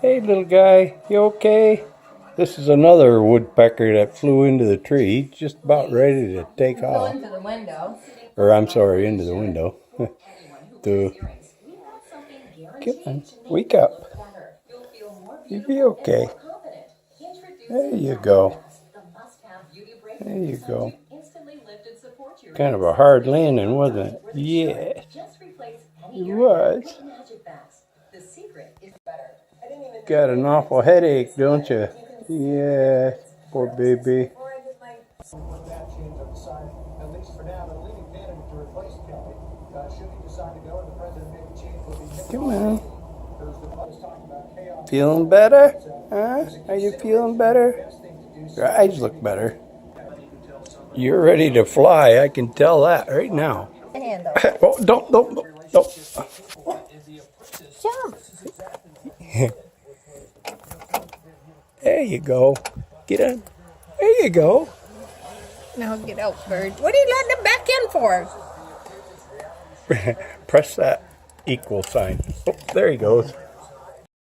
Hey little guy, you okay? This is another woodpecker that flew into the tree. He's just about ready to take off. Into the window. Or I'm sorry, into the window. Come on, wake up. You'll be okay. There you go. There you go. Kind of a hard landing, wasn't it? Yeah. It was. Got an awful headache, don't you? Yeah, poor baby. Come on. Feeling better? Huh? Are you feeling better? Your eyes look better. You're ready to fly, I can tell that right now. Oh, don't. Jump. There you go. Get on. There you go. Now get out, bird. What are you letting him back in for? Press that equal sign. Oh, there he goes.